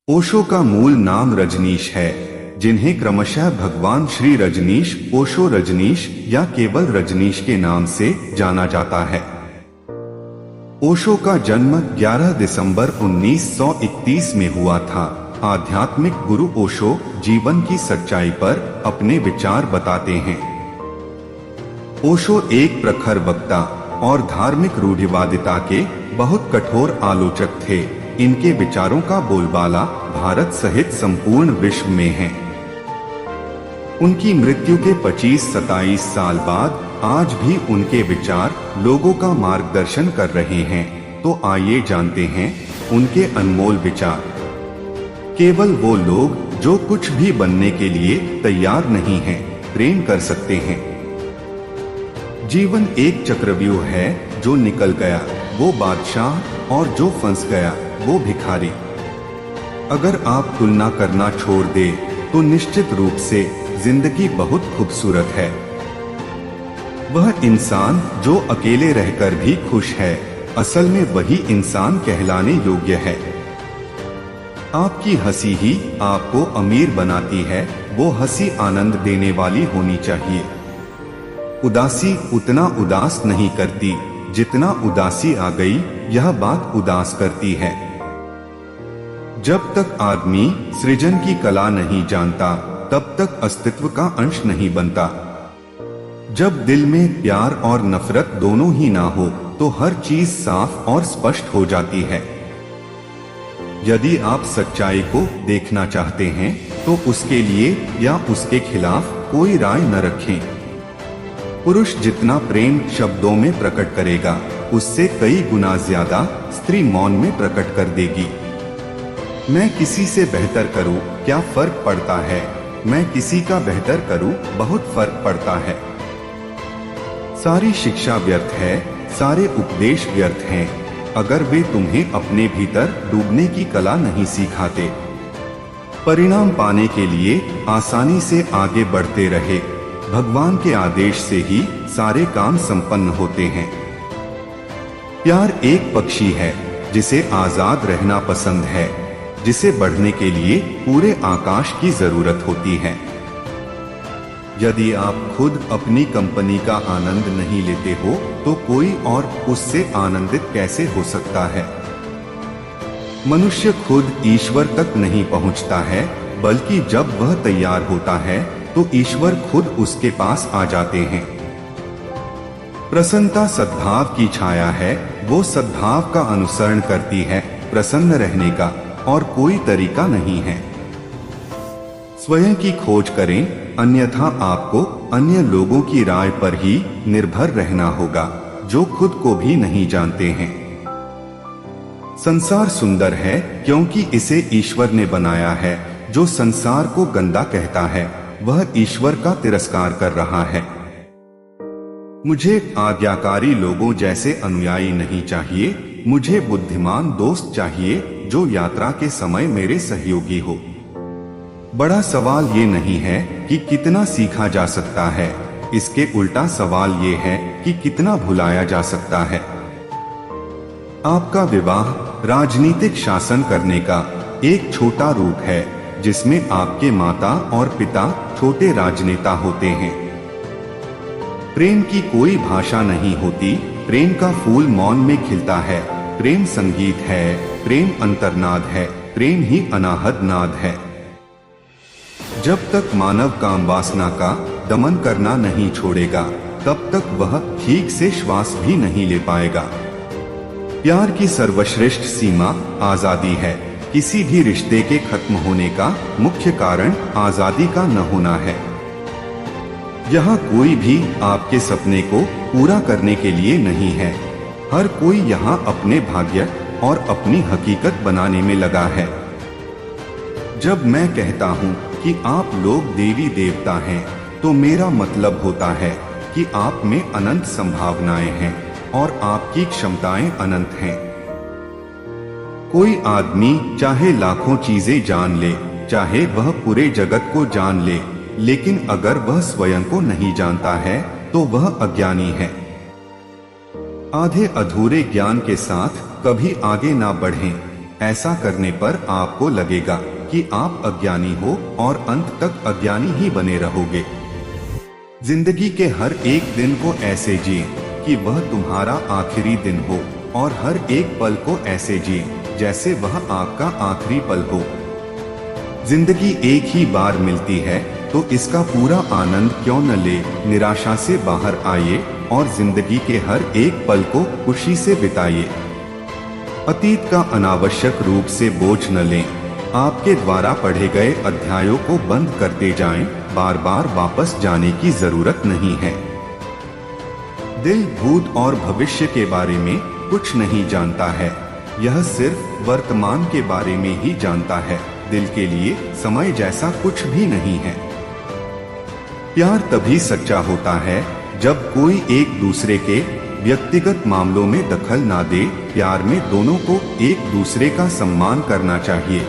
ओशो का मूल नाम रजनीश है, जिन्हें क्रमशः भगवान श्री रजनीश, ओशो रजनीश या केवल रजनीश के नाम से जाना जाता है। ओशो का जन्म 11 दिसंबर 1931 में हुआ था। आध्यात्मिक गुरु ओशो जीवन की सच्चाई पर अपने विचार बताते हैं। ओशो एक प्रखर वक्ता और धार्मिक रूढ़िवादिता के बहुत कठोर आलोचक थे। इनके विचारों का बोलबाला भारत सहित संपूर्ण विश्व में है। उनकी मृत्यु के 25-27 साल बाद आज भी उनके विचार लोगों का मार्गदर्शन कर रहे हैं। तो आइए जानते हैं उनके अनमोल विचार। केवल वो लोग जो कुछ भी बनने के लिए तैयार नहीं हैं, प्रेम कर सकते हैं। जीवन एक चक्रव्यूह है, जो निकल गया वो बादशाह और जो फंस गया वो भिखारी। अगर आप तुलना करना छोड़ दे तो निश्चित रूप से जिंदगी बहुत खूबसूरत है। वह इंसान जो अकेले रहकर भी खुश है, असल में वही इंसान कहलाने योग्य है। आपकी हंसी ही आपको अमीर बनाती है, वो हंसी आनंद देने वाली होनी चाहिए। उदासी उतना उदास नहीं करती जितना उदासी आ गई यह बात उदास करती है। जब तक आदमी सृजन की कला नहीं जानता, तब तक अस्तित्व का अंश नहीं बनता। जब दिल में प्यार और नफरत दोनों ही ना हो, तो हर चीज साफ और स्पष्ट हो जाती है। यदि आप सच्चाई को देखना चाहते हैं, तो उसके लिए या उसके खिलाफ कोई राय न रखें। पुरुष जितना प्रेम शब्दों में प्रकट करेगा, उससे कई गुना ज्यादा स्त्री मौन में प्रकट कर देगी। मैं किसी से बेहतर करूं, क्या फर्क पड़ता है? मैं किसी का बेहतर करूं, बहुत फर्क पड़ता है। सारी शिक्षा व्यर्थ है, सारे उपदेश व्यर्थ हैं, अगर वे तुम्हें अपने भीतर डूबने की कला नहीं सिखाते। परिणाम पाने के लिए आसानी से आगे बढ़ते रहे। भगवान के आदेश से ही सारे काम संपन्न होते हैं। प्यार एक पक्षी है जिसे आजाद रहना पसंद है, जिसे बढ़ने के लिए पूरे आकाश की जरूरत होती है। यदि आप खुद अपनी कंपनी का आनंद नहीं लेते हो, तो कोई और उससे आनंदित कैसे हो सकता है? मनुष्य खुद ईश्वर तक नहीं पहुंचता है, बल्कि जब वह तैयार होता है तो ईश्वर खुद उसके पास आ जाते हैं। प्रसन्नता सद्भाव की छाया है, वो सद्भाव का अनुसरण करती है। प्रसन्न रहने का और कोई तरीका नहीं है। स्वयं की खोज करें, अन्यथा आपको अन्य लोगों की राय पर ही निर्भर रहना होगा, जो खुद को भी नहीं जानते हैं। संसार सुंदर है क्योंकि इसे ईश्वर ने बनाया है। जो संसार को गंदा कहता है, वह ईश्वर का तिरस्कार कर रहा है। मुझे आज्ञाकारी लोगों जैसे अनुयायी नहीं चाहिए, मुझे बुद्धिमान दोस्त चाहिए जो यात्रा के समय मेरे सहयोगी हो। बड़ा सवाल ये नहीं है कि कितना सीखा जा सकता है, इसके उल्टा सवाल ये है कि कितना भुलाया जा सकता है। आपका विवाह राजनीतिक शासन करने का एक छोटा रूप है, जिसमें आपके माता और पिता छोटे राजनेता होते हैं। प्रेम की कोई भाषा नहीं होती, प्रेम का फूल मौन में खिलता है। प्रेम संगीत है, प्रेम अंतर्नाद है, प्रेम ही अनाहद नाद है। जब तक मानव काम वासना का दमन करना नहीं छोड़ेगा, तब तक वह ठीक से श्वास भी नहीं ले पाएगा। प्यार की सर्वश्रेष्ठ सीमा आजादी है। किसी भी रिश्ते के खत्म होने का मुख्य कारण आजादी का न होना है। यहाँ कोई भी आपके सपने को पूरा करने के लिए नहीं है। हर कोई यहाँ अपने भाग्य और अपनी हकीकत बनाने में लगा है। जब मैं कहता हूँ कि आप लोग देवी देवता हैं, तो मेरा मतलब होता है कि आप में अनंत संभावनाएं हैं और आपकी क्षमताएं अनंत हैं। कोई आदमी चाहे लाखों चीजें जान ले, चाहे वह पूरे जगत को जान ले, लेकिन अगर वह स्वयं को नहीं जानता है तो वह अज्ञानी है। आधे अधूरे ज्ञान के साथ कभी आगे ना बढ़ें। ऐसा करने पर आपको लगेगा कि आप अज्ञानी हो और अंत तक अज्ञानी ही बने रहोगे। जिंदगी के हर एक दिन को ऐसे जिए कि वह तुम्हारा आखिरी दिन हो, और हर एक पल को ऐसे जिए जैसे वह आपका आखिरी पल हो। जिंदगी एक ही बार मिलती है, तो इसका पूरा आनंद क्यों न ले। निराशा से बाहर आइए और जिंदगी के हर एक पल को खुशी से बिताइए। अतीत का अनावश्यक रूप से बोझ न लें। आपके द्वारा पढ़े गए अध्यायों को बंद करते जाएं, बार बार वापस जाने की जरूरत नहीं है। दिल भूत और भविष्य के बारे में कुछ नहीं जानता है, यह सिर्फ वर्तमान के बारे में ही जानता है। दिल के लिए समय जैसा कुछ भी नहीं है। प्यार तभी सच्चा होता है जब कोई एक दूसरे के व्यक्तिगत मामलों में दखल ना दे। प्यार में दोनों को एक दूसरे का सम्मान करना चाहिए।